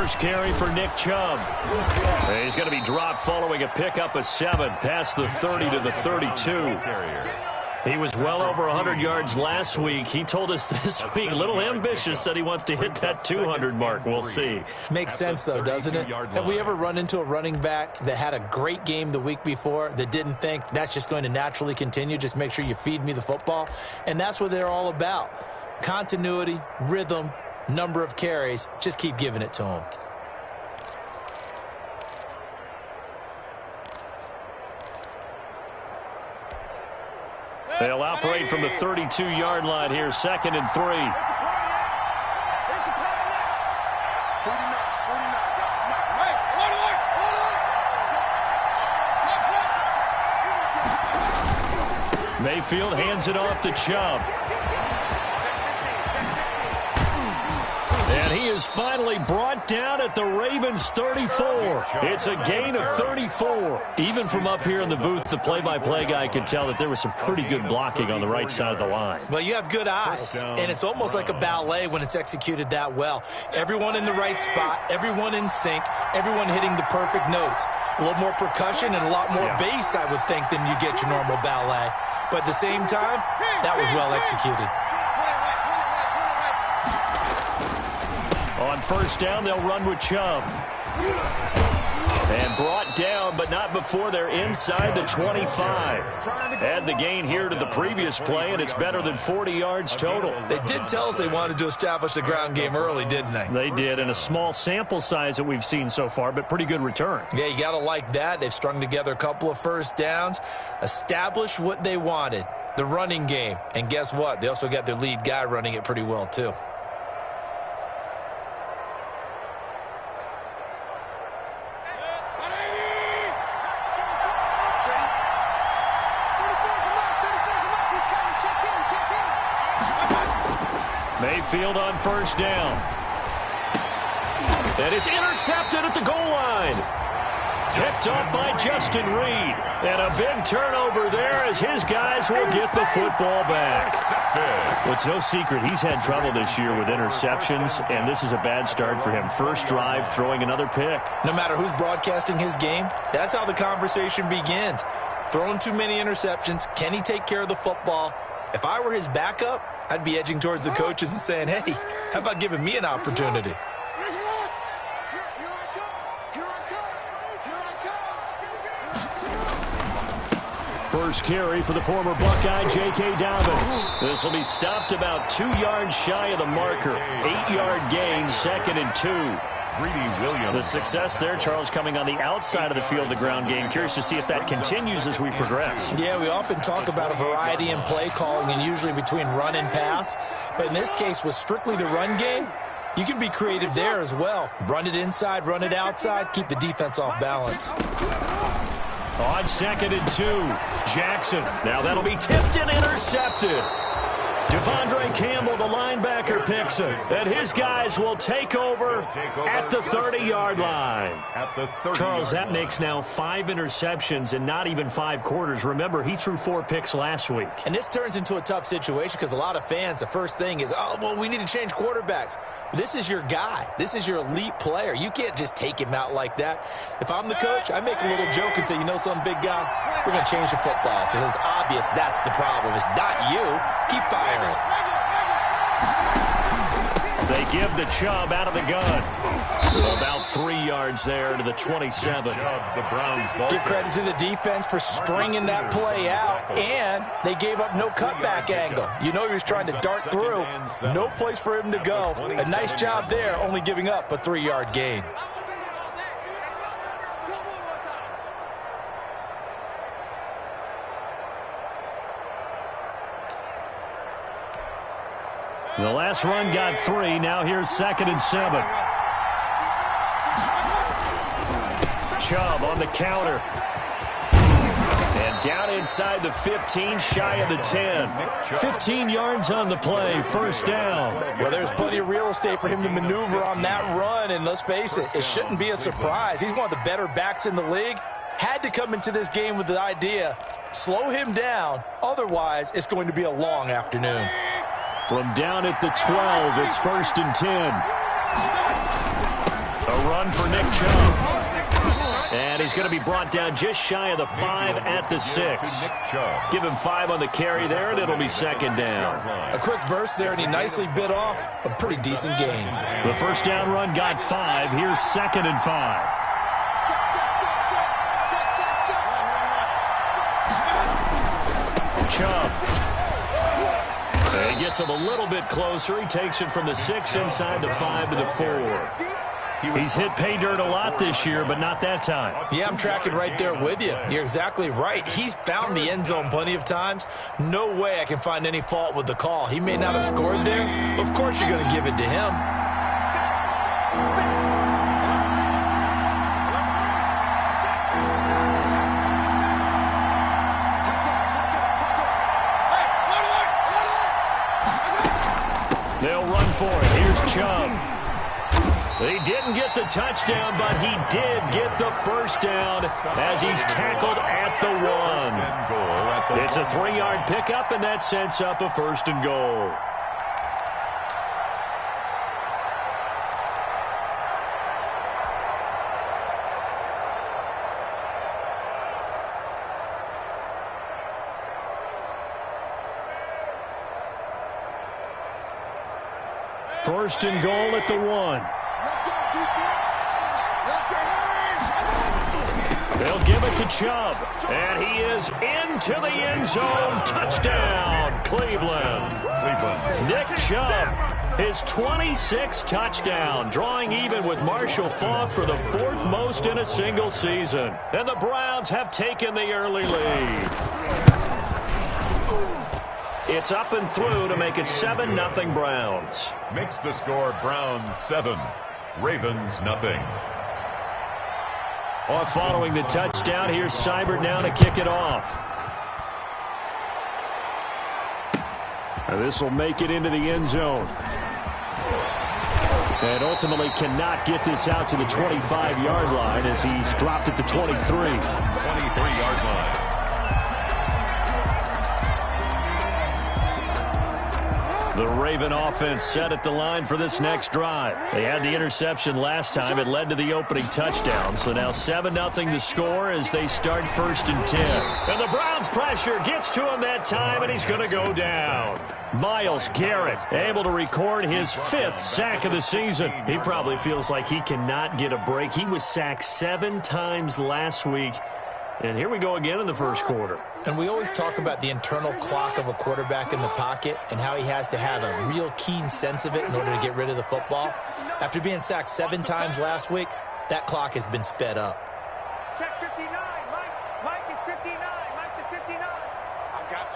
First carry for Nick Chubb. He's going to be dropped following a pickup of 7 past the 30 to the 32. He was well over 100 yards last week. He told us this week, a little ambitious, said he wants to hit that 200 mark. We'll see. Makes sense, though, doesn't it? Have we ever run into a running back that had a great game the week before that didn't think that's just going to naturally continue? Just make sure you feed me the football. And that's what they're all about. Continuity, rhythm, number of carries. Just keep giving it to him. They'll operate from the 32-yard line here, 2nd and 3. Mayfield hands it off to Chubb. And he is finally brought down at the Ravens 34. It's a gain of 34. Even from up here in the booth, the play-by-play guy could tell that there was some pretty good blocking on the right side of the line. Well, you have good eyes, and it's almost like a ballet when it's executed that well. Everyone in the right spot, everyone in sync, everyone hitting the perfect notes. A little more percussion and a lot more bass, I would think, than you get your normal ballet. But at the same time, that was well executed. On first down, they'll run with Chubb. And brought down, but not before they're inside the 25. Add the gain here to the previous play, and it's better than 40 yards total. They did tell us they wanted to establish the ground game early, didn't they? They did, and a small sample size that we've seen so far, but pretty good return. Yeah, you got to like that. They've strung together a couple of first downs, established what they wanted, the running game. And guess what? They also got their lead guy running it pretty well, too. Mayfield on first down. And it's intercepted at the goal line. Picked up by Justin Reed. And a big turnover there as his guys will get the football back. Well, it's no secret he's had trouble this year with interceptions, and this is a bad start for him. First drive, throwing another pick. No matter who's broadcasting his game, that's how the conversation begins. Throwing too many interceptions. Can he take care of the football? If I were his backup, I'd be edging towards the coaches and saying, hey, how about giving me an opportunity? First carry for the former Buckeye, J.K. Dobbins. This will be stopped about 2 yards shy of the marker. 8-yard gain, 2nd and 2. The success there, Charles, coming on the outside of the field, the ground game. Curious to see if that continues as we progress. Yeah, we often talk about a variety in play calling and usually between run and pass. But in this case, with strictly the run game, you can be creative there as well. Run it inside, run it outside, keep the defense off balance. On 2nd and 2, Jackson. Now that'll be tipped and intercepted. Devondre Campbell, the linebacker, picks it. And his guys will take over at the 30-yard line. Charles, that makes now 5 interceptions in not even 5 quarters. Remember, he threw 4 picks last week. And this turns into a tough situation because a lot of fans, the first thing is, oh, well, we need to change quarterbacks. This is your guy. This is your elite player. You can't just take him out like that. If I'm the coach, I make a little joke and say, you know some big guy, we're going to change the football. So it's obvious that's the problem. It's not you. Keep firing. They give the Chubb out of the gun. About 3 yards there to the 27. Give credit to the defense for stringing that play out, and they gave up no cutback angle. You know he was trying to dart through. No place for him to go. A nice job there, only giving up a 3-yard gain. The last run got 3. Now here's 2nd and 7. Chubb on the counter. And down inside the 15, shy of the 10. 15 yards on the play, first down. Well, there's plenty of real estate for him to maneuver on that run. And let's face it, it shouldn't be a surprise. He's one of the better backs in the league. Had to come into this game with the idea, slow him down. Otherwise, it's going to be a long afternoon. From down at the 12, it's 1st and 10. A run for Nick Chubb. And he's going to be brought down just shy of the 5 at the 6. Give him 5 on the carry there, and it'll be second down. A quick burst there, and he nicely bit off a pretty decent gain. The first down run got 5. Here's second and 5. Chubb. He gets him a little bit closer. He takes it from the 6 inside the 5 to the 4. He's hit pay dirt a lot this year, but not that time. Yeah, I'm tracking right there with you. You're exactly right. He's found the end zone plenty of times. No way I can find any fault with the call. He may not have scored there, but of course you're going to give it to him. They'll run for it. Here's Chubb. He didn't get the touchdown, but he did get the first down as he's tackled at the 1. It's a 3-yard pickup, and that sets up a first and goal. First and goal at the 1. They'll give it to Chubb, and he is into the end zone. Touchdown, Cleveland. Nick Chubb, his 26th touchdown, drawing even with Marshall Faulk for the 4th most in a single season. And the Browns have taken the early lead. It's up and through to make it 7-0 Browns. Makes the score Browns 7, Ravens nothing. Following the touchdown, here's Seibert now to kick it off. This will make it into the end zone. And ultimately cannot get this out to the 25-yard line as he's dropped at the 23. 23-yard line. The Raven offense set at the line for this next drive. They had the interception last time. It led to the opening touchdown. So now 7-0 the score as they start 1st and 10. And the Browns pressure gets to him that time, and he's going to go down. Myles Garrett able to record his 5th sack of the season. He probably feels like he cannot get a break. He was sacked 7 times last week. And here we go again in the first quarter. And we always talk about the internal clock of a quarterback in the pocket and how he has to have a real keen sense of it in order to get rid of the football. After being sacked 7 times last week, that clock has been sped up. Check 59. Mike is 59. Mike's at 59. I got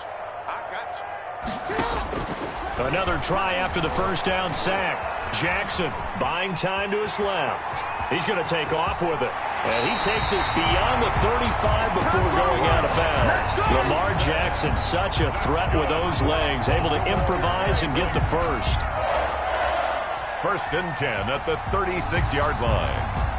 you. Another try after the first down sack. Jackson buying time to his left. He's going to take off with it. And he takes us beyond the 35 before going out of bounds. Lamar Jackson, such a threat with those legs, able to improvise and get the first. 1st and 10 at the 36-yard line.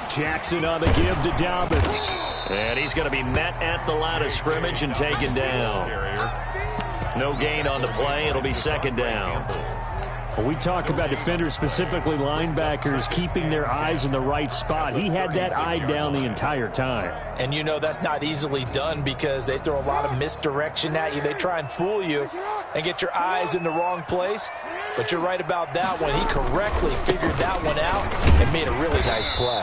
Jackson on the give to Dobbins. And he's going to be met at the line of scrimmage and taken down. No gain on the play. It'll be 2nd down. When we talk about defenders, specifically linebackers, keeping their eyes in the right spot, he had that eye down the entire time. And you know that's not easily done because they throw a lot of misdirection at you. They try and fool you and get your eyes in the wrong place. But you're right about that one. He correctly figured that one out and made a really nice play.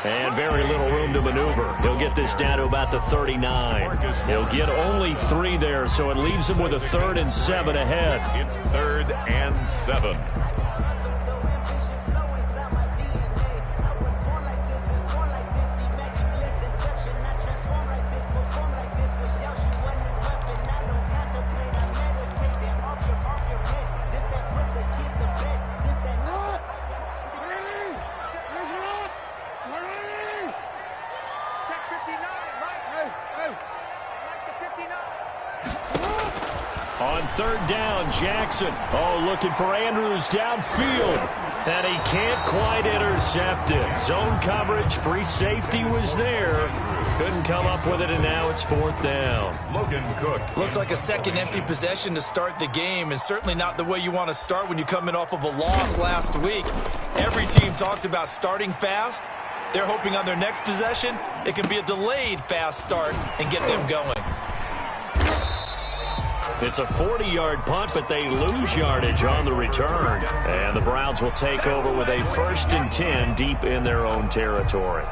And very little room to maneuver. He'll get this down to about the 39. He'll get only 3 there, so it leaves him with a 3rd and 7 ahead. It's 3rd and 7. On 3rd down, Jackson. Oh, looking for Andrews downfield. And he can't quite intercept it. Zone coverage, free safety was there. Couldn't come up with it, and now it's 4th down. Logan Cook. Looks like a second empty possession to start the game, and certainly not the way you want to start when you come in off of a loss last week. Every team talks about starting fast. They're hoping on their next possession it can be a delayed fast start and get them going. It's a 40-yard punt, but they lose yardage on the return. And the Browns will take over with a 1st and 10 deep in their own territory.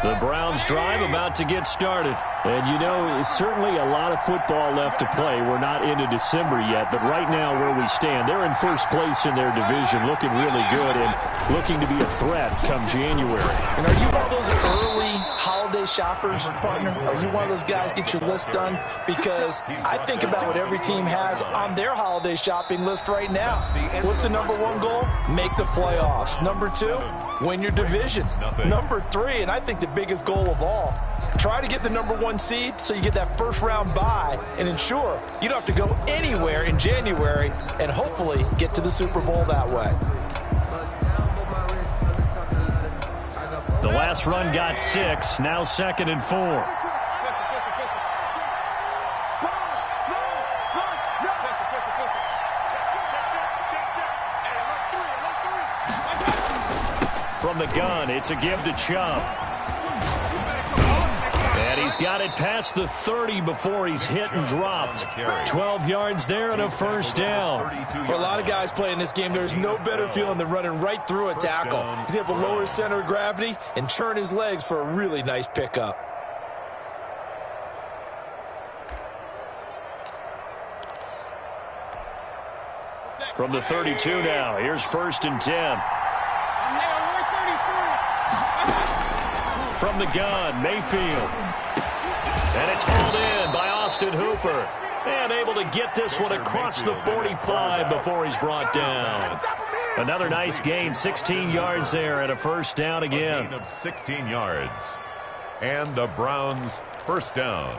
The Browns drive about to get started. And, you know, certainly a lot of football left to play. We're not into December yet, but right now where we stand, they're in first place in their division, looking really good and looking to be a threat come January. And are you one of those early holiday shoppers, partner? Are you one of those guys get your list done? Because I think about what every team has on their holiday shopping list right now. What's the number 1 goal? Make the playoffs. Number 2, win your division. Number 3, and I think the biggest goal of all, try to get the number 1 seed so you get that first-round bye and ensure you don't have to go anywhere in January and hopefully get to the Super Bowl that way. The last run got 6, now 2nd and 4. From the gun, it's a give to Chubb. And he's got it past the 30 before he's hit and dropped. 12 yards there and a 1st down. For a lot of guys playing this game, there's no better feeling than running right through a tackle. He's able to lower his center of gravity and churn his legs for a really nice pickup. From the 32 now, here's 1st and 10. From the gun, Mayfield. And it's hauled in by Austin Hooper. And able to get this one across the 45 before he's brought down. Another nice gain, 16 yards there and a 1st down again. A gain of 16 yards. And the Browns 1st down.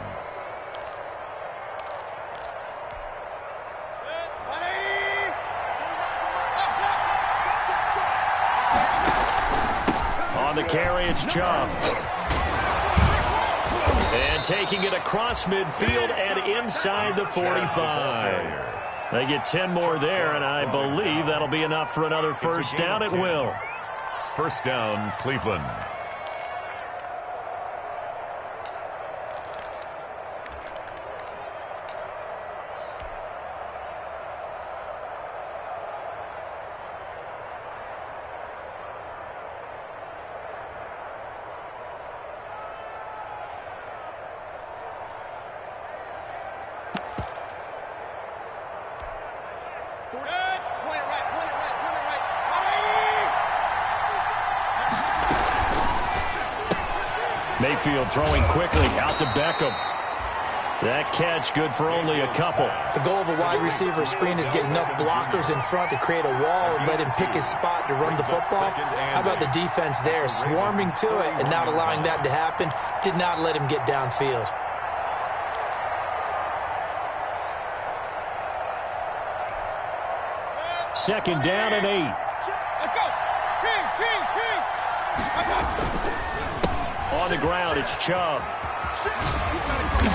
On the carry, it's Chubb. And taking it across midfield and inside the 45. They get 10 more there, and I believe that'll be enough for another 1st down. It will. 1st down, Cleveland. Mayfield throwing quickly out to Beckham. That catch good for only a couple. The goal of a wide receiver screen is get enough blockers in front to create a wall and let him pick his spot to run the football. How about the defense there, swarming to it and not allowing that to happen? Did not let him get downfield. Second down and 8. Let's go. On the ground, it's Chubb.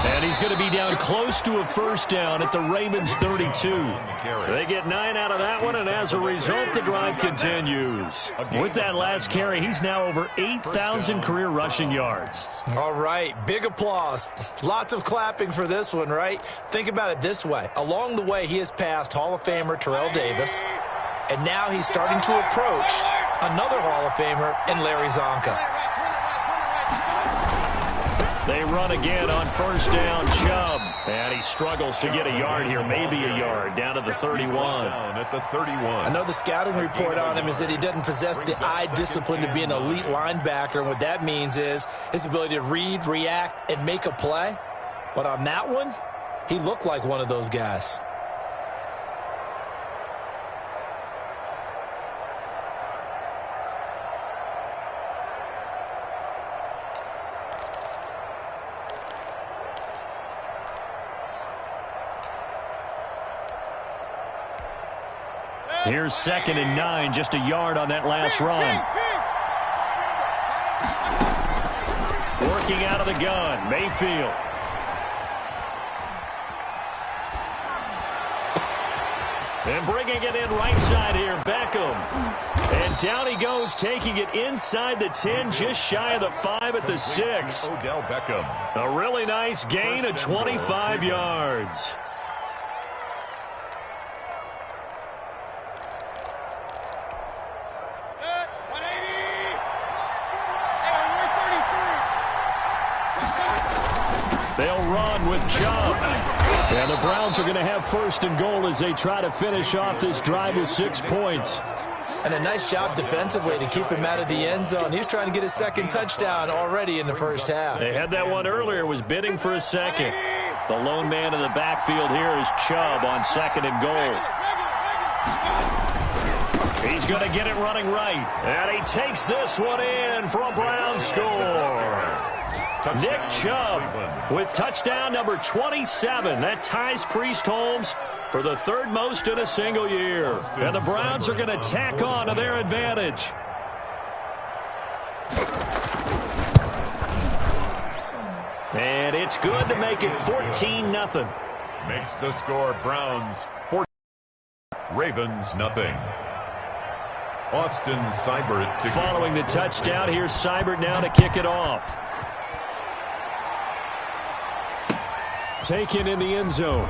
And he's going to be down close to a 1st down at the Ravens 32. They get 9 out of that one, and as a result, the drive continues. With that last carry, he's now over 8,000 career rushing yards. All right, big applause. Lots of clapping for this one, right? Think about it this way. Along the way, he has passed Hall of Famer Terrell Davis, and now he's starting to approach another Hall of Famer in Larry Zonka. They run again on 1st down, Chubb. And he struggles to get a yard here, maybe a yard, down to the 31. Down at the 31. I know the scouting report on him is that he doesn't possess the eye discipline to be an elite linebacker. And what that means is his ability to read, react, and make a play. But on that one, he looked like one of those guys. Here's 2nd and 9, just a yard on that last run. Working out of the gun, Mayfield. And bringing it in right side here, Beckham. And down he goes, taking it inside the 10, just shy of the 5 at the 6. Odell Beckham. A really nice gain of 25 yards. They'll run with Chubb. And the Browns are going to have 1st and goal as they try to finish off this drive with 6 points. And a nice job defensively to keep him out of the end zone. He was trying to get his 2nd touchdown already in the first half. They had that one earlier, was bidding for a 2nd. The lone man in the backfield here is Chubb on 2nd and goal. He's going to get it running right. And he takes this one in for a Browns score. Nick Chubb with touchdown number 27. That ties Priest Holmes for the 3rd most in a single year. And the Browns are going to tack on to their advantage. And it's good to make it 14-0. Makes the score Browns 14, Ravens nothing. Austin Seibert. Following the touchdown, here's Seibert now to kick it off. Taken in the end zone.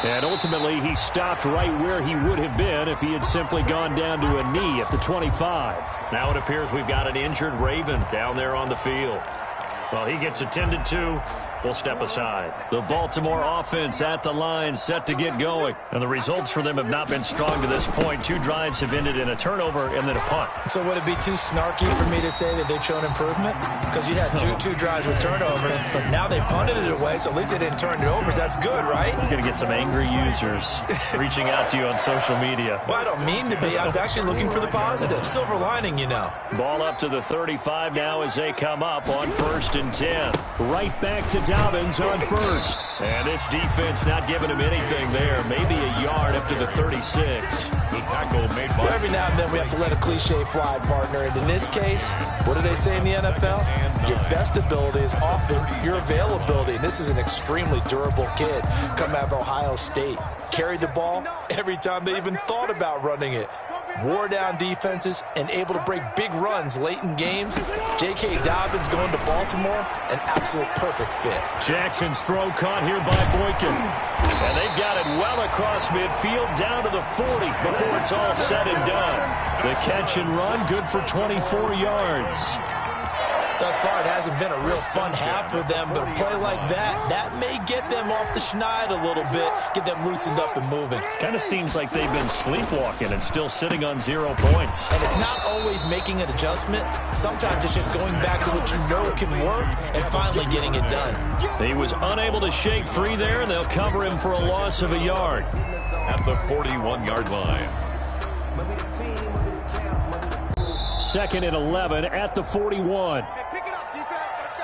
And ultimately, he stopped right where he would have been if he had simply gone down to a knee at the 25. Now it appears we've got an injured Raven down there on the field. Well, he gets attended to. We'll step aside. The Baltimore offense at the line, set to get going. And the results for them have not been strong to this point. 2 drives have ended in a turnover and then a punt. So would it be too snarky for me to say that they've shown improvement? Because you had two drives with turnovers, but now they punted it away, so at least they didn't turn it over. So that's good, right? You're going to get some angry users reaching out to you on social media. Well, I don't mean to be. I was actually looking for the positive. Silver lining, you know. Ball up to the 35 now as they come up on 1st and 10. Right back to Dobbins on 1st. And this defense not giving him anything there. Maybe a yard up to the 36. The tackle made by... Every now and then we have to let a cliche fly, partner. And in this case, what do they say in the NFL? Your best ability is often your availability. And this is an extremely durable kid coming out of Ohio State. Carried the ball every time they even thought about running it. Wore down defenses and able to break big runs late in games. J.K. Dobbins going to Baltimore, an absolute perfect fit. Jackson's throw caught here by Boykin. And they've got it well across midfield down to the 40 before it's all said and done. The catch and run good for 24 yards. Thus far, it hasn't been a real fun half for them, but a play like that may get them off the schneid a little bit, get them loosened up and moving. Kind of seems like they've been sleepwalking and still sitting on 0 points. And it's not always making an adjustment. Sometimes it's just going back to what you know can work and finally getting it done. He was unable to shake free there, and they'll cover him for a loss of a yard. At the 41-yard line. 2nd and 11 at the 41. Hey, pick it up, defense. Let's go.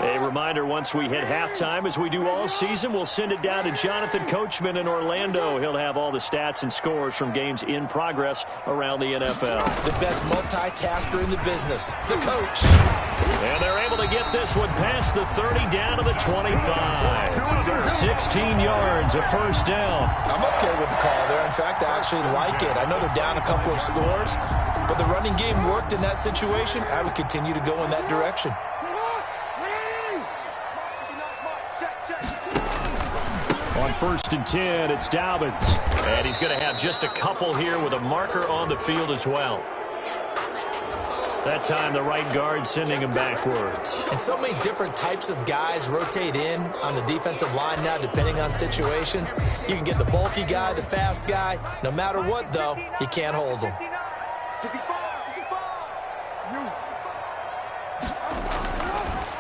A reminder, once we hit halftime, as we do all season, we'll send it down to Jonathan Coachman in Orlando. He'll have all the stats and scores from games in progress around the NFL. The best multitasker in the business, the coach. And they're able to get this one past the 30 down to the 25. 16 yards, a 1st down. I'm okay with the call there. In fact, I actually like it. I know they're down a couple of scores, but the running game worked in that situation. I would continue to go in that direction. On 1st and 10, it's Dobbins. And he's going to have just a couple here with a marker on the field as well. That time, the right guard sending him backwards. And so many different types of guys rotate in on the defensive line now, depending on situations. You can get the bulky guy, the fast guy. No matter what, though, he can't hold him.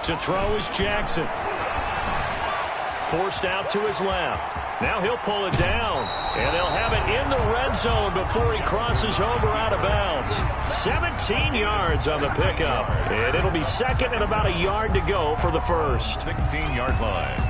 To throw is Jackson. Forced out to his left. Now he'll pull it down. And they'll have it in the red zone before he crosses over out of bounds. 17 yards on the pickup. And it'll be 2nd and about a yard to go for the 1st. 16-yard line.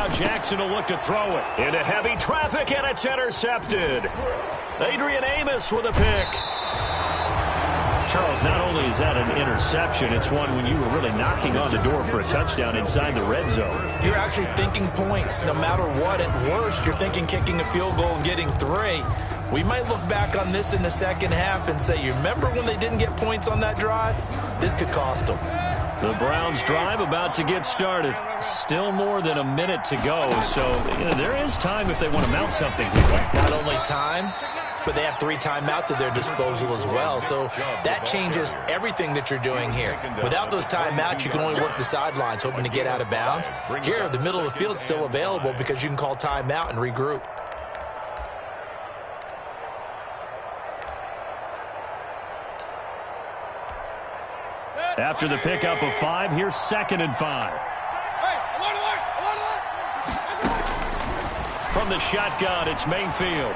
now Jackson will look to throw it into heavy traffic, and it's intercepted. Adrian Amos with a pick. Charles, not only is that an interception, it's one when you were really knocking on the door for a touchdown inside the red zone. You're actually thinking points. No matter what, at worst, you're thinking kicking a field goal and getting 3. We might look back on this in the second half and say, you remember when they didn't get points on that drive? This could cost them. The Browns drive about to get started. Still more than a minute to go, so there is time if they want to mount something here. Not only time, but they have 3 timeouts at their disposal as well. So that changes everything that you're doing here. Without those timeouts, you can only work the sidelines, hoping to get out of bounds. Here, the middle of the field's still available because you can call timeout and regroup. After the pickup of 5, here's 2nd and 5. From the shotgun, it's Mayfield.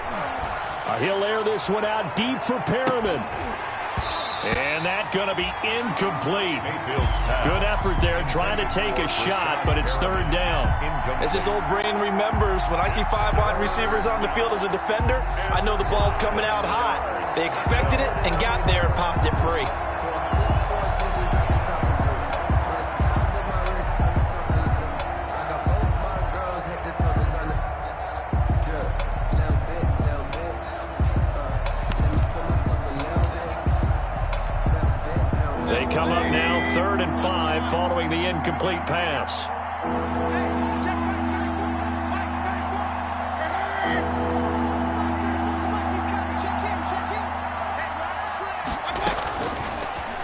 He'll air this one out deep for Perriman. And that's going to be incomplete. Good effort there trying to take a shot, but it's 3rd down. As this old brain remembers, when I see 5 wide receivers on the field as a defender, I know the ball's coming out hot. They expected it and got there and popped it free. They come up now 3rd and 5 following the incomplete pass.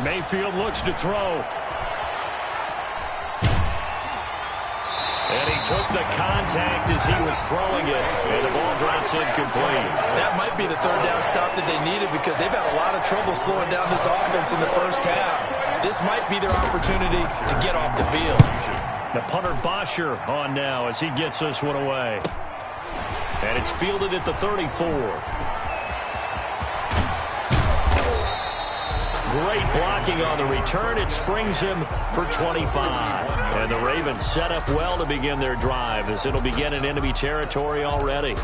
Mayfield looks to throw. And he took the contact as he was throwing it, and the ball drops incomplete. That might be the 3rd down stop that they needed because they've had a lot of trouble slowing down this offense in the first half. This might be their opportunity to get off the field. The punter Bosher on now as he gets this one away. And it's fielded at the 34. Great blocking on the return. It springs him for 25. And the Ravens set up well to begin their drive as it'll begin in enemy territory already.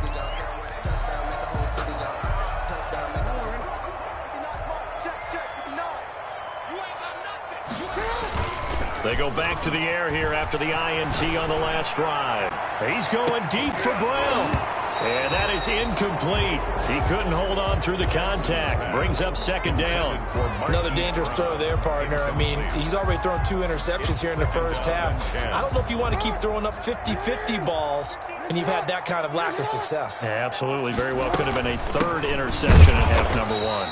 They go back to the air here after the INT on the last drive. He's going deep for Brown. And that is incomplete. He couldn't hold on through the contact. Brings up 2nd down. Another dangerous throw there, partner. I mean, he's already thrown 2 interceptions here in the first half. I don't know if you want to keep throwing up 50-50 balls, and you've had that kind of lack of success. Yeah, absolutely. Very well could have been a 3rd interception in half number 1.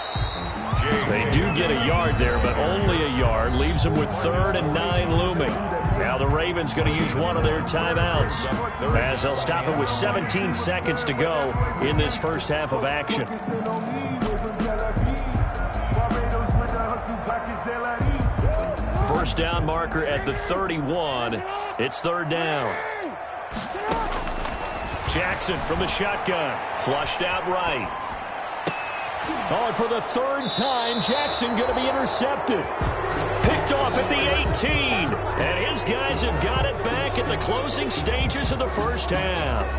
They do get a yard there, but only a yard. Leaves them with 3rd and 9 looming. Now the Ravens going to use one of their timeouts as they'll stop it with 17 seconds to go in this first half of action. First down marker at the 31. It's 3rd down. Jackson from the shotgun. Flushed out right. Oh, and for the 3rd time, Jackson going to be intercepted. Picked off at the 18. And his guys have got it back at the closing stages of the first half.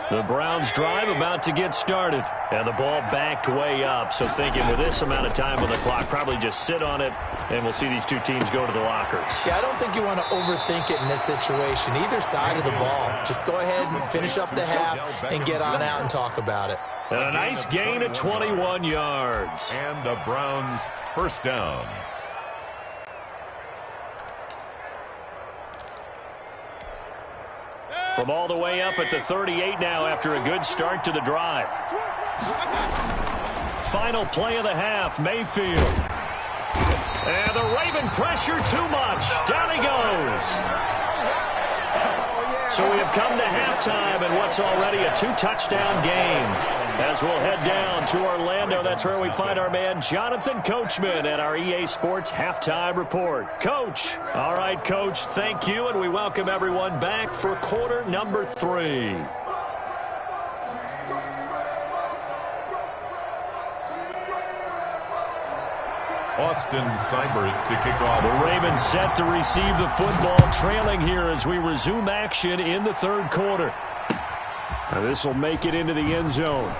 The Browns drive about to get started. And the ball backed way up. So thinking with this amount of time on the clock, probably just sit on it, and we'll see these two teams go to the lockers. Yeah, I don't think you want to overthink it in this situation. Either side of the ball. Just go ahead and finish up the half and get on out and talk about it. And a nice gain of 21 yards. And the Browns first down. From all the way up at the 38 now after a good start to the drive. Final play of the half, Mayfield. And the Raven pressure too much. Down he goes. So we have come to halftime in what's already a 2-touchdown game. As we'll head down to Orlando, that's where we find our man Jonathan Coachman at our EA Sports Halftime Report. Coach. All right, Coach, thank you, and we welcome everyone back for quarter number 3. Austin Seibert to kick off. The Ravens set to receive the football, trailing here as we resume action in the third quarter. This will make it into the end zone.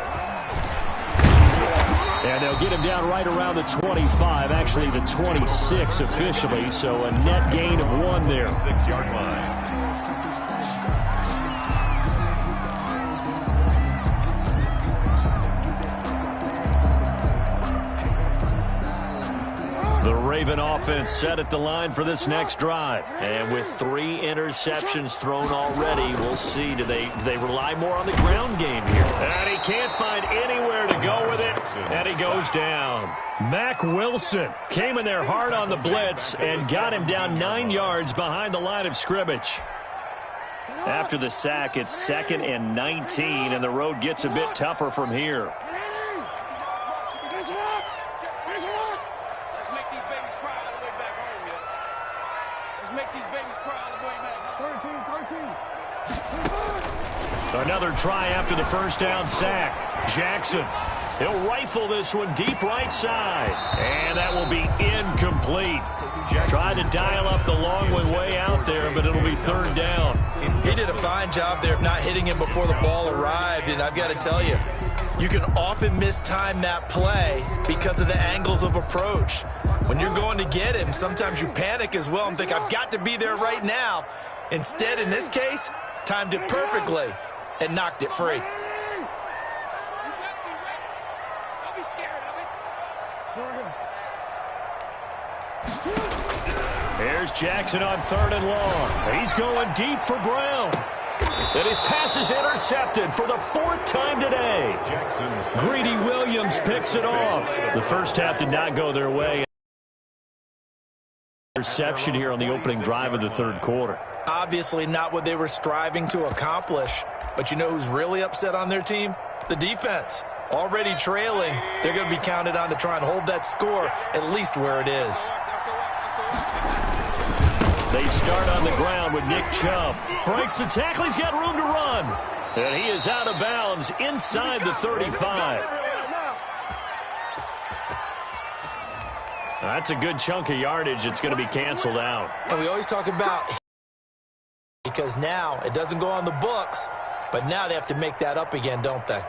And they'll get him down right around the 25, actually the 26 officially, so a net gain of 1 there. 6-yard line. The Raven offense set at the line for this next drive. And with 3 interceptions thrown already, we'll see. Do they rely more on the ground game here? And he can't find anywhere to go with it, and he goes down. Mack Wilson came in there hard on the blitz and got him down 9 yards behind the line of scrimmage. After the sack, it's 2nd and 19, and the road gets a bit tougher from here. Another try after the first down sack. Jackson, he'll rifle this one deep right side. And that will be incomplete. Tried to dial up the long way out there, but it'll be 3rd down. He did a fine job there of not hitting him before the ball arrived, and I've got to tell you, you can often mistime that play because of the angles of approach. When you're going to get him, sometimes you panic as well and think, I've got to be there right now. Instead, in this case, timed it perfectly and knocked it free. Here's Jackson on 3rd and long. He's going deep for Brown. And his pass is intercepted for the 4th time today. Greedy Williams picks it off. The first half did not go their way. Interception here on the opening drive of the third quarter. Obviously not what they were striving to accomplish. But you know who's really upset on their team? The defense. Already trailing, they're going to be counted on to try and hold that score at least where it is. They start on the ground with Nick Chubb. Breaks the tackle. He's got room to run. And he is out of bounds inside the 35. That's a good chunk of yardage. It's going to be canceled out. And we always talk about because now it doesn't go on the books, but now they have to make that up again, don't they?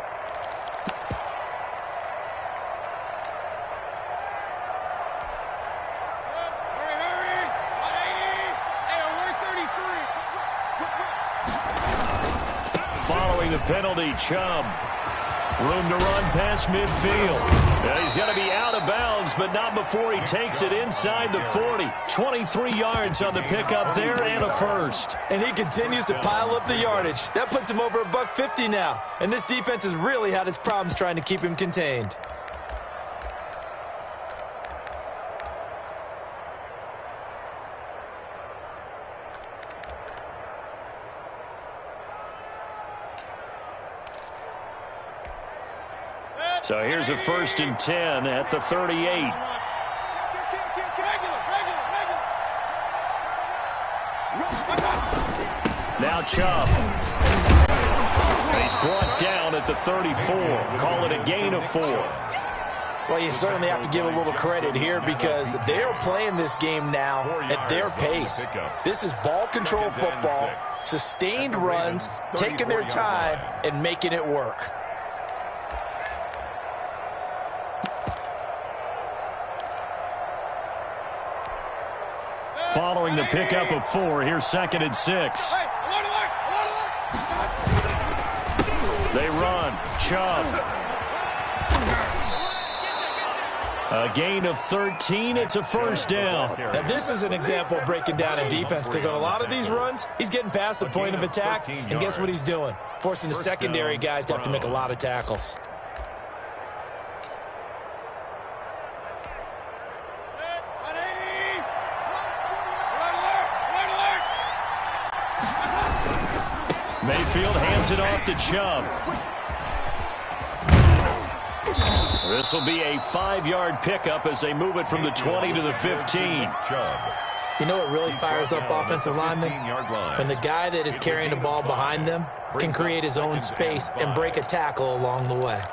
Following the penalty, Chubb. Room to run past midfield. And he's going to be out of bounds, but not before he takes it inside the 40. 23 yards on the pickup there and a first. And he continues to pile up the yardage. That puts him over $150 now. And this defense has really had its problems trying to keep him contained. So here's a 1st and 10 at the 38. Now Chubb. He's brought down at the 34. Call it a gain of 4. Well, you certainly have to give a little credit here because they are playing this game now at their pace. This is ball control football, sustained runs, taking their time, and making it work. Following the pickup of 4, here's 2nd and 6. They run. Chubb. A gain of 13. It's a first down. Now, this is an example of breaking down a defense because on a lot of these runs, he's getting past the point of attack, and guess what he's doing? Forcing the secondary guys to have to make a lot of tackles. Mayfield hands it off to Chubb. This will be a 5-yard pickup as they move it from the 20 to the 15. You know what really fires up offensive linemen? When the guy that is carrying the ball behind them can create his own space and break a tackle along the way.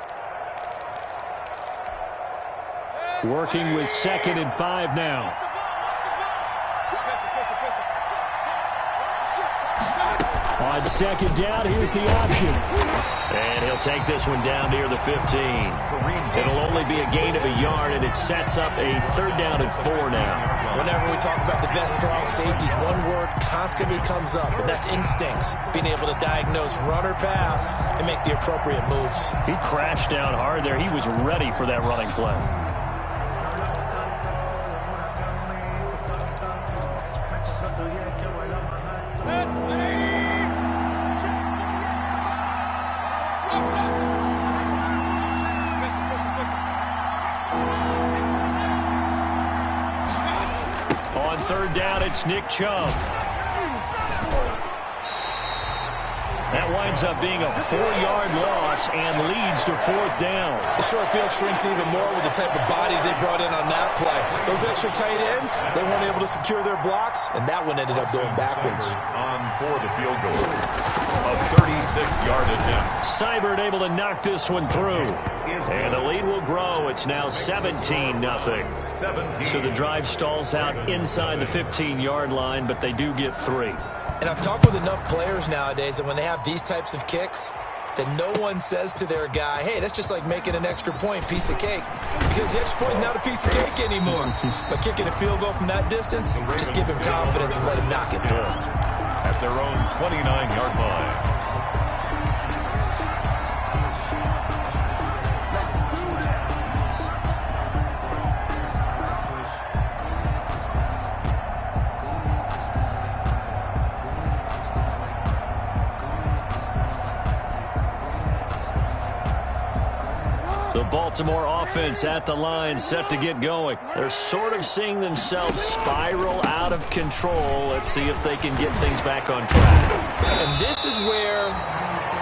Working with 2nd and 5 now. On 2nd down, here's the option. And he'll take this one down near the 15. It'll only be a gain of a yard, and it sets up a 3rd down and 4 now. Whenever we talk about the best strong safeties, one word constantly comes up, and that's instincts. Being able to diagnose run or pass and make the appropriate moves. He crashed down hard there. He was ready for that running play. On 3rd down, it's Nick Chubb. That winds up being a 4-yard loss and leads to 4th down. The short field shrinks even more with the type of bodies they brought in on that play. Those extra tight ends, they weren't able to secure their blocks, and that one ended up going backwards. On for the field goal. A 36-yard attempt. Seibert able to knock this one through. And the lead will grow. It's now 17-0. So the drive stalls out inside the 15-yard line, but they do get 3. And I've talked with enough players nowadays that when they have these types of kicks, that no one says to their guy, hey, that's just like making an extra point, piece of cake. Because the extra point is not a piece of cake anymore. But kicking a field goal from that distance, just give him confidence and let him knock it through. At their own 29-yard line. Baltimore offense at the line, set to get going. They're sort of seeing themselves spiral out of control. Let's see if they can get things back on track. And this is where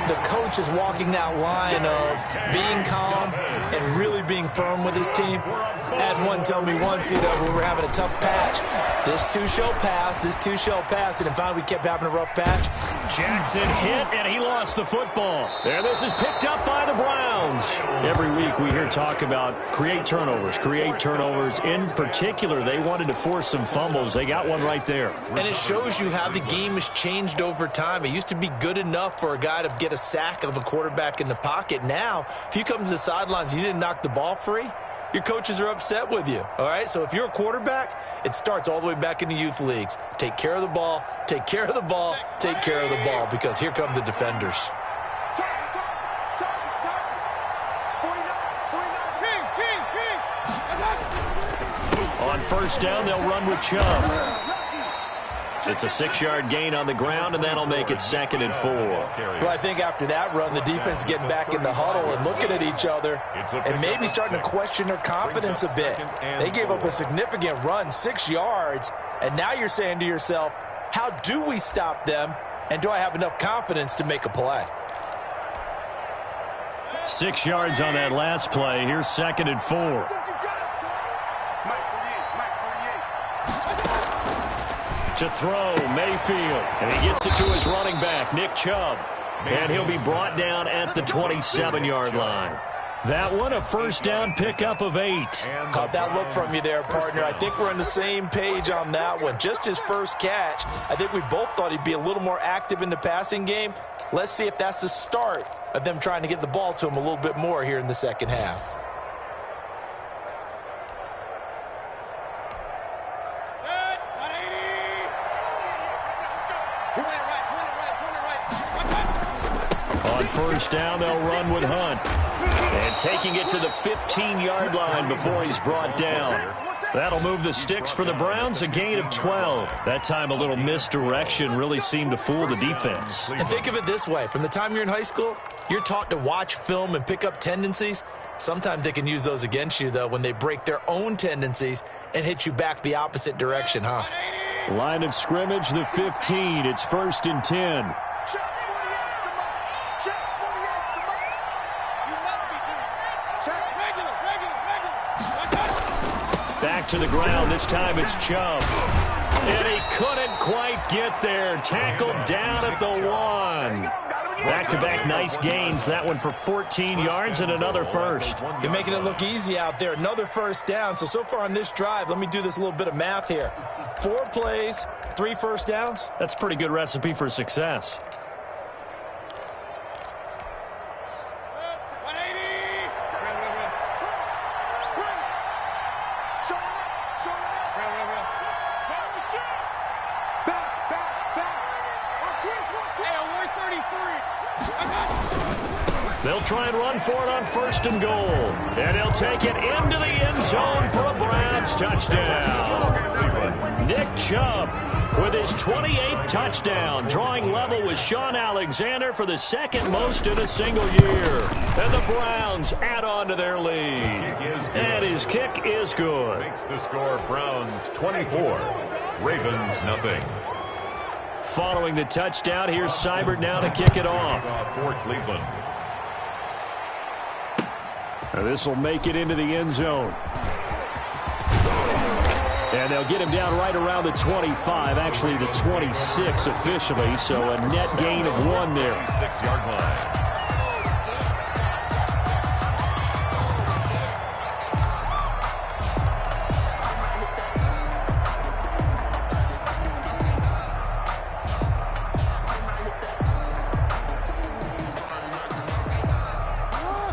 the coach is walking that line of being calm and really being firm with his team. I had one tell me once, we were having a tough patch. This too shall pass, this too shall pass. And finally we kept having a rough patch. Jackson hit, and he lost the football. And this is picked up by the Browns. Every week we hear talk about create turnovers. In particular, they wanted to force some fumbles. They got one right there. And it shows you how the game has changed over time. It used to be good enough for a guy to get a sack of a quarterback in the pocket. Now, if you come to the sidelines and you didn't knock the ball free, your coaches are upset with you, all right? So if you're a quarterback, it starts all the way back in the youth leagues. Take care of the ball, take care of the ball, take care of the ball, because here come the defenders. On 1st down, they'll run with Chubb. It's a 6-yard gain on the ground, and that'll make it 2nd and 4. Well, I think after that run, the defense is getting back in the huddle and looking at each other and maybe starting to question their confidence a bit. They gave up a significant run, 6 yards, and now you're saying to yourself, how do we stop them, and do I have enough confidence to make a play? 6 yards on that last play. Here's 2nd and 4. To throw, Mayfield, and he gets it to his running back, Nick Chubb, and he'll be brought down at the 27-yard line. That one, a 1st down pickup of 8. Caught that look from you there, partner. I think we're on the same page on that one. Just his first catch. I think we both thought he'd be a little more active in the passing game. Let's see if that's the start of them trying to get the ball to him a little bit more here in the second half. On 1st down, they'll run with Hunt. And taking it to the 15-yard line before he's brought down. That'll move the sticks for the Browns, a gain of 12. That time a little misdirection really seemed to fool the defense. And think of it this way. From the time you're in high school, you're taught to watch film and pick up tendencies. Sometimes they can use those against you, though, when they break their own tendencies and hit you back the opposite direction, huh? Line of scrimmage, the 15. It's 1st and 10. Check. 48. Come on. You never be Jimmy. Check. Regular. Back to the ground. This time it's Chubb. And he couldn't quite get there. Tackled down at the 1. Back-to-back nice gains. That one for 14 yards and another first. They're making it look easy out there. Another first down. So far on this drive, let me do this little bit of math here. 4 plays, 3 first downs. That's a pretty good recipe for success. They'll try and run for it on 1st and goal. And he'll take it into the end zone for a Browns touchdown. Nick Chubb with his 28th touchdown, drawing level with Sean Alexander for the 2nd most in a single year. And the Browns add on to their lead. And his kick is good. Makes the score Browns 24, Ravens nothing. Following the touchdown, here's Seibert now to kick it off. For Cleveland. Now this will make it into the end zone. And they'll get him down right around the 25, actually the 26 officially, so a net gain of 1 there. 6-yard line.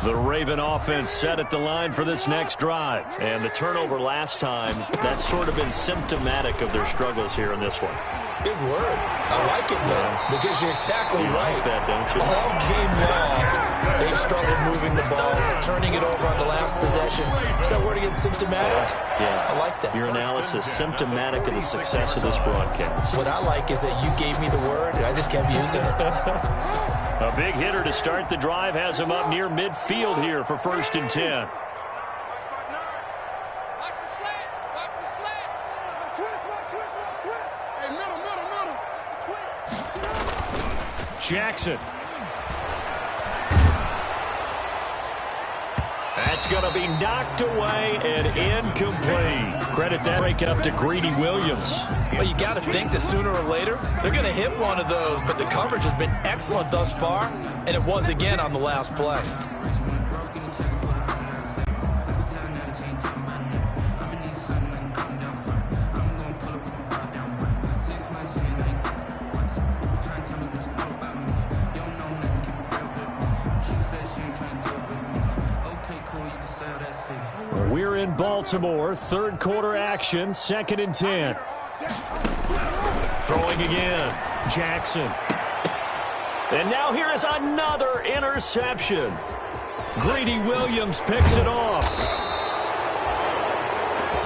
The Raven offense set at the line for this next drive. And the turnover last time, that's sort of been symptomatic of their struggles here in this one. Big word. I like it, though, because you're exactly right. Like that, don't you? All game long, they've struggled moving the ball, turning it over on the last possession. Is that word again, symptomatic? Yeah. I like that. Your analysis, symptomatic of the success of this broadcast. What I like is that you gave me the word, and I just kept using it. A big hitter to start the drive has him up near midfield here for 1st and 10. Jackson. That's going to be knocked away and incomplete. Credit that break up to Greedy Williams. Well, you got to think that sooner or later, they're going to hit one of those, but the coverage has been excellent thus far, and it was again on the last play. We're in Baltimore, 3rd quarter action, 2nd and 10. Throwing again, Jackson. And now here is another interception. Greedy Williams picks it off.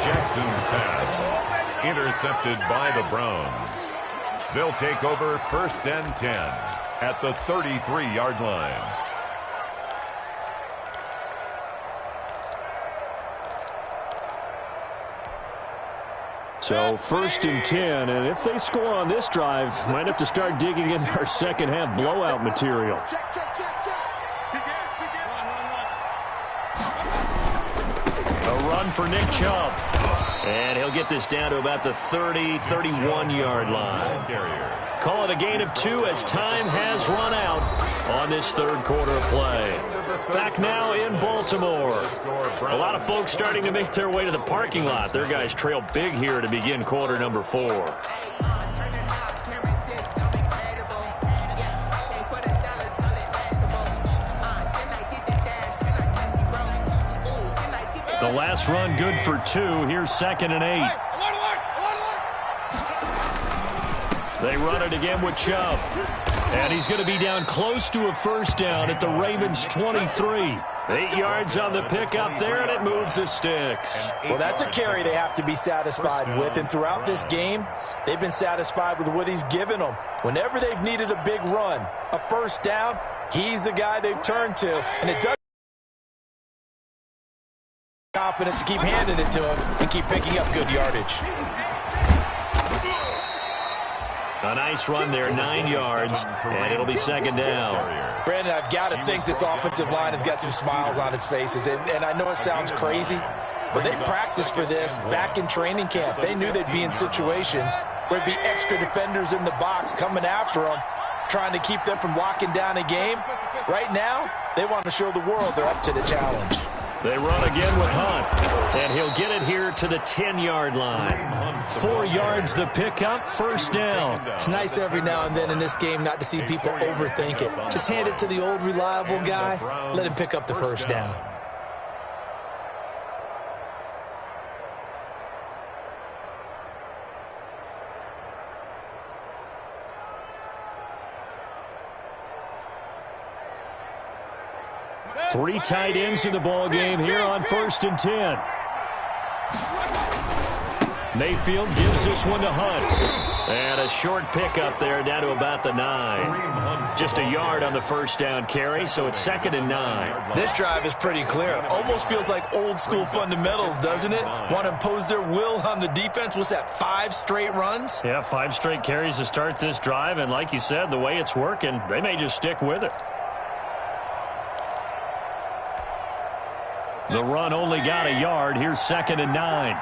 Jackson's pass intercepted by the Browns. They'll take over 1st and 10 at the 33-yard line. So 1st and 10, and if they score on this drive, might have to start digging into our second half blowout material. A run for Nick Chubb. And he'll get this down to about the 30, 31-yard line. Call it a gain of 2 as time has run out on this 3rd quarter of play. Back now in Baltimore. A lot of folks starting to make their way to the parking lot. Their guys trail big here to begin quarter number 4. The last run good for 2. Here's 2nd and 8. They run it again with Chubb. And he's going to be down close to a 1st down at the Ravens' 23. 8 yards on the pickup there, and it moves the sticks. Well, that's a carry they have to be satisfied with. And throughout this game, they've been satisfied with what he's given them. Whenever they've needed a big run, a 1st down, he's the guy they've turned to. And it does confidence to keep handing it to him and keep picking up good yardage. A nice run there, 9 yards, and it'll be second down. Brandon, I've got to think this offensive line has got some smiles on its faces. And I know it sounds crazy, but they practiced for this back in training camp. They knew they'd be in situations where there'd be extra defenders in the box coming after them, trying to keep them from locking down a game. Right now, they want to show the world they're up to the challenge. They run again with Hunt, and he'll get it here to the 10-yard line. 4 yards the pickup, first down. It's nice every now and then in this game not to see people overthink it. Just hand it to the old reliable guy, let him pick up the first down. Three tight ends in the ball game here on 1st and 10. Mayfield gives this one to Hunt. And a short pickup there down to about the 9. Just a yard on the first down carry, so it's 2nd and 9. This drive is pretty clear. Almost feels like old school fundamentals, doesn't it? Want to impose their will on the defense. What's that, 5 straight runs? Yeah, 5 straight carries to start this drive, and like you said, the way it's working, they may just stick with it. The run only got a yard. Here's 2nd and 9.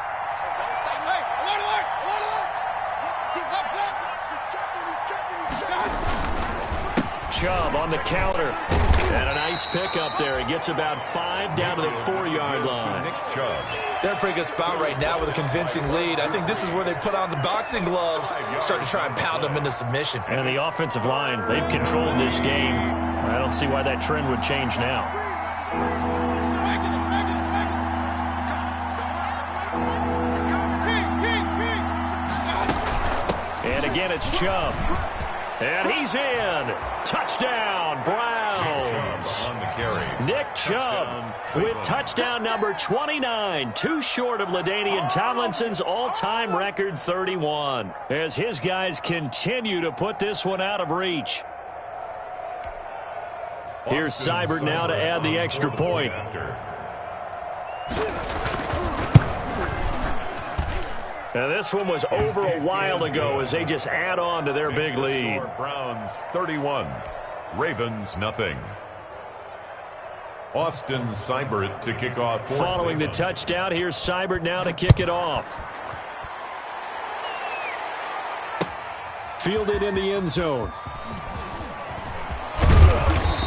Chubb on the counter. And a nice pickup there. He gets about 5 down to the 4-yard line. They're in a pretty good spot right now with a convincing lead. I think this is where they put on the boxing gloves, start to try and pound them into submission. And the offensive line, they've controlled this game. I don't see why that trend would change now. And again, it's Chubb. And he's in. Touchdown, Browns. Nick Chubb with touchdown number 29. Too short of LaDainian Tomlinson's all-time record 31. As his guys continue to put this one out of reach. Here's Seibert now to add the extra point. Now this one was over a while ago as they just add on to their big lead. Browns 31, Ravens nothing. Austin Seibert to kick off. Following the touchdown, here's Seibert now to kick it off. Fielded in the end zone.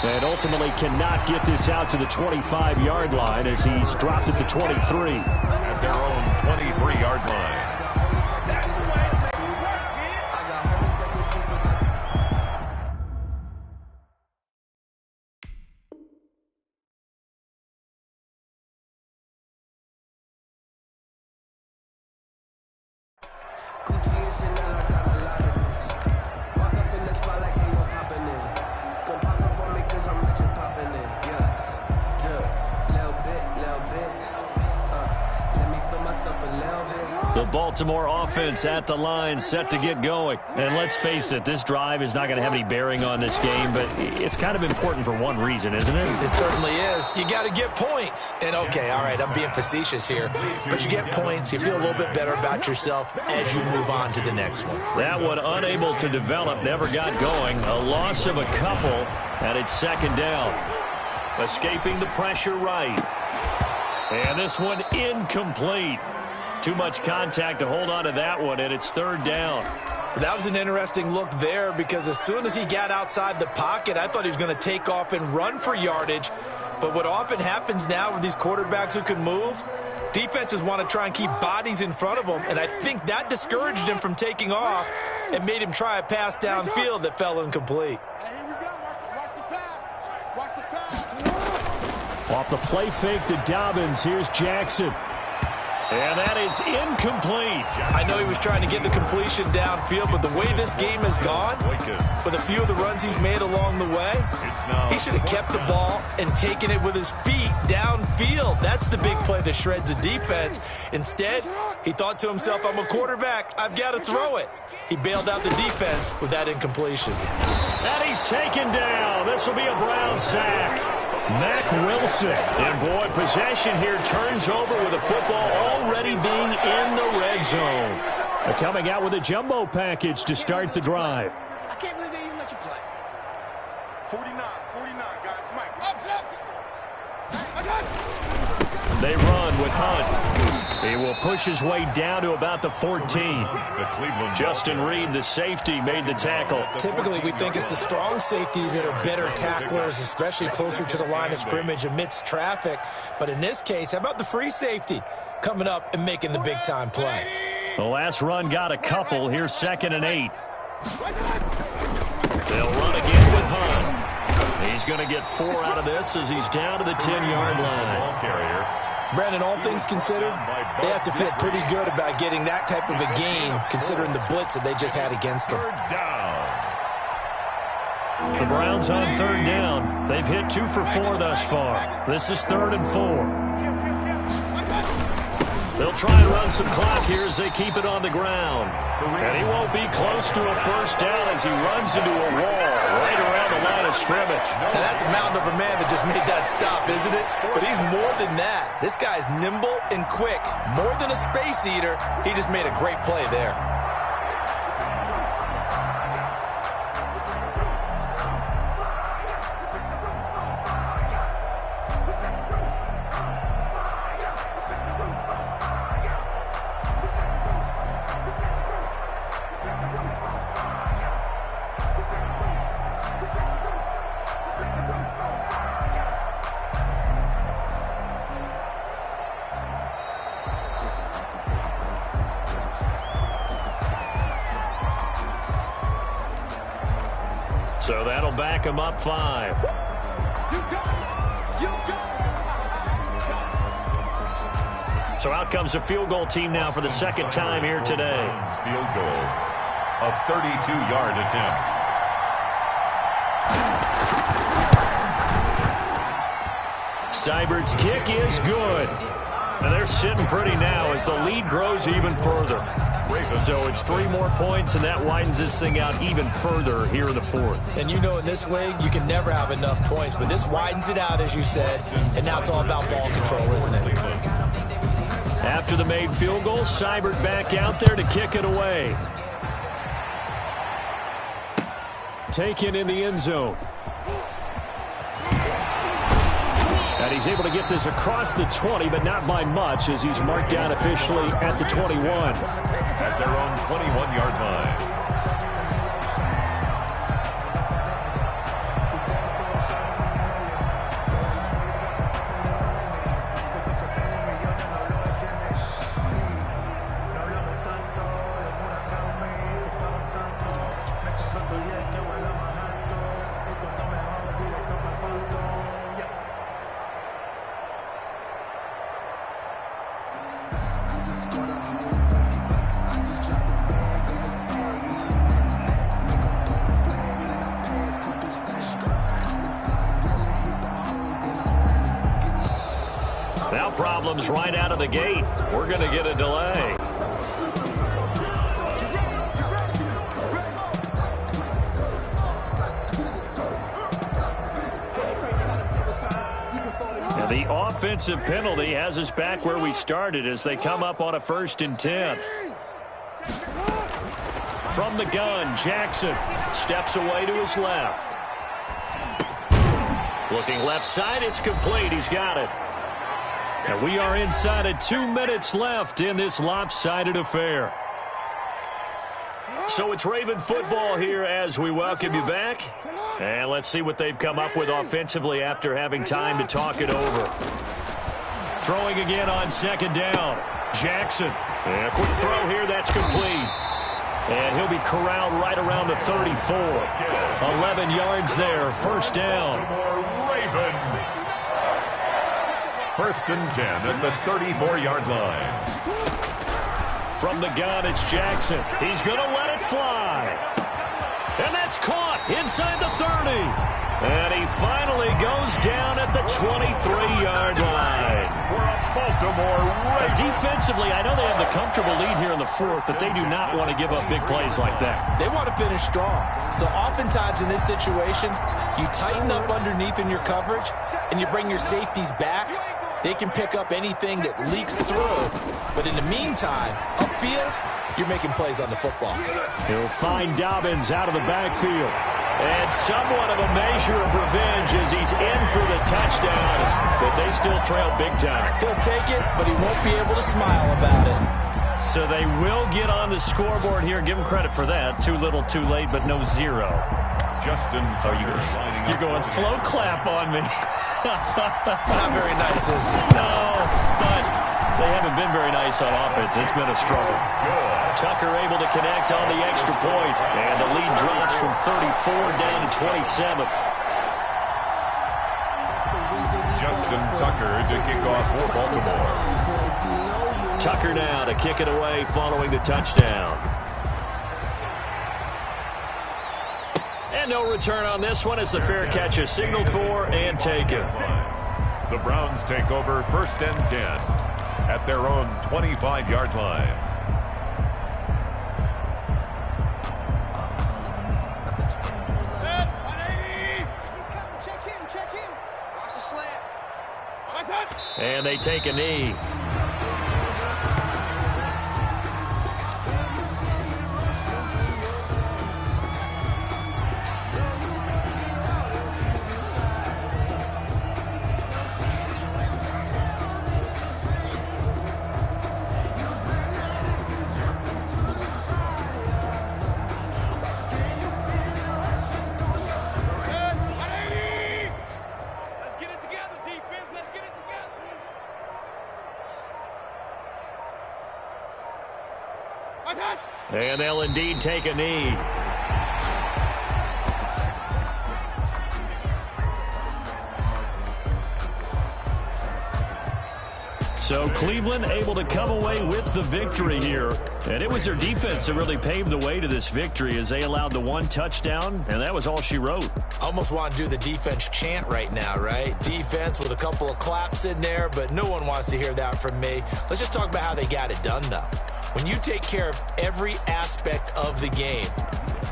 And ultimately cannot get this out to the 25-yard line as he's dropped at the 23. At their own 23-yard line. Baltimore offense at the line, set to get going. And let's face it, this drive is not going to have any bearing on this game, but it's kind of important for one reason, isn't it? It certainly is. You got to get points. And, okay, all right, I'm being facetious here, but you get points, you feel a little bit better about yourself as you move on to the next one. That one unable to develop, never got going. A loss of a couple, and it's 2nd down. Escaping the pressure right. And this one incomplete. Too much contact to hold on to that one, and it's 3rd down. That was an interesting look there because as soon as he got outside the pocket, I thought he was going to take off and run for yardage. But what often happens now with these quarterbacks who can move, defenses want to try and keep bodies in front of them, and I think that discouraged him from taking off and made him try a pass downfield that fell incomplete. Hey, here we go. Watch the pass. Watch the pass. Off the play fake to Dobbins, here's Jackson. And that is incomplete. I know he was trying to get the completion downfield, but the way this game has gone, with a few of the runs he's made along the way, he should have kept the ball and taken it with his feet downfield. That's the big play that shreds a defense. Instead, he thought to himself, I'm a quarterback. I've got to throw it. He bailed out the defense with that incompletion. And he's taken down. This will be a Brown sack. Mack Wilson. And, boy, possession here turns over with the football already being in the red zone. Coming out with a jumbo package to start the drive. I can't believe they even let you play. 49, guys. Mike. They run with Hunt. He will push his way down to about the 14. Justin Reed, the safety, made the tackle. Typically, we think it's the strong safeties that are better tacklers, especially closer to the line of scrimmage amidst traffic. But in this case, how about the free safety coming up and making the big-time play? The last run got a couple. Here's 2nd and 8. They'll run again with Hunt. He's going to get 4 out of this as he's down to the 10-yard line. Brandon, all things considered, they have to feel pretty good about getting that type of a gain, considering the blitz that they just had against them. The Browns on 3rd down. They've hit 2 for 4 thus far. This is 3rd and 4. They'll try and run some clock here as they keep it on the ground. And he won't be close to a first down as he runs into a wall right around the line of scrimmage. Now that's a mountain of a man that just made that stop, isn't it? But he's more than that. This guy's nimble and quick. More than a space eater, he just made a great play there. So that'll back him up 5. So out comes the field goal team now for the 2nd time here today. Field goal, a 32-yard attempt. Seibert's kick is good. And they're sitting pretty now as the lead grows even further. So it's 3 more points, and that widens this thing out even further here in the 4th. And you know in this league, you can never have enough points, but this widens it out, as you said, and now it's all about ball control, isn't it? After the made field goal, Seibert back out there to kick it away. Taken in the end zone. And he's able to get this across the 20, but not by much, as he's marked down officially at the 21. At their own 21-yard line. Now problems right out of the gate. We're going to get a delay. And the offensive penalty has us back where we started as they come up on a 1st and 10. From the gun, Jackson steps away to his left. Looking left side, it's complete. He's got it. And we are inside of 2 minutes left in this lopsided affair. So it's Raven football here as we welcome you back. And let's see what they've come up with offensively after having time to talk it over. Throwing again on 2nd down. Jackson. And a quick throw here, that's complete. And he'll be corralled right around the 34. 11 yards there, 1st down. Raven. 1st and 10 at the 34-yard line. From the gun, it's Jackson. He's going to let it fly. And that's caught inside the 30. And he finally goes down at the 23-yard line. For a Baltimore Ravens. Defensively, I know they have the comfortable lead here in the 4th, but they do not want to give up big plays like that. They want to finish strong. So oftentimes in this situation, you tighten up underneath in your coverage, and you bring your safeties back. They can pick up anything that leaks through. But in the meantime, up upfield, you're making plays on the football. He'll find Dobbins out of the backfield. And somewhat of a measure of revenge as he's in for the touchdown, but they still trail big time. He'll take it, but he won't be able to smile about it. So they will get on the scoreboard here. Give him credit for that. Too little, too late, but no zero. Justin Tucker You're going slow clap on me. Not very nice, is it? No, but they haven't been very nice on offense. It's been a struggle. Tucker able to connect on the extra point, and the lead drops from 34 down to 27. Justin Tucker to kick off for Baltimore. Tucker now to kick it away following the touchdown. And no return on this one as the fair catch is signaled for and taken. The Browns take over 1st and 10 at their own 25-yard line. And they take a knee. And they'll indeed take a knee. So Cleveland able to come away with the victory here. And it was their defense that really paved the way to this victory as they allowed the one touchdown, and that was all she wrote. Almost want to do the defense chant right now, right? Defense with a couple of claps in there, but no one wants to hear that from me. Let's just talk about how they got it done, though. When you take care of every aspect of the game,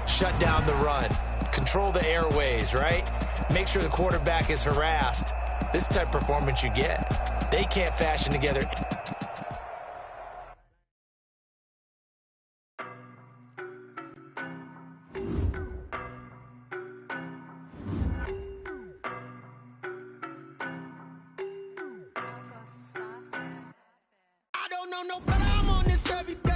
shut down the run, control the airways, right? Make sure the quarterback is harassed. This type of performance you get. They can't fashion together. I don't know no better, I'm on this every day.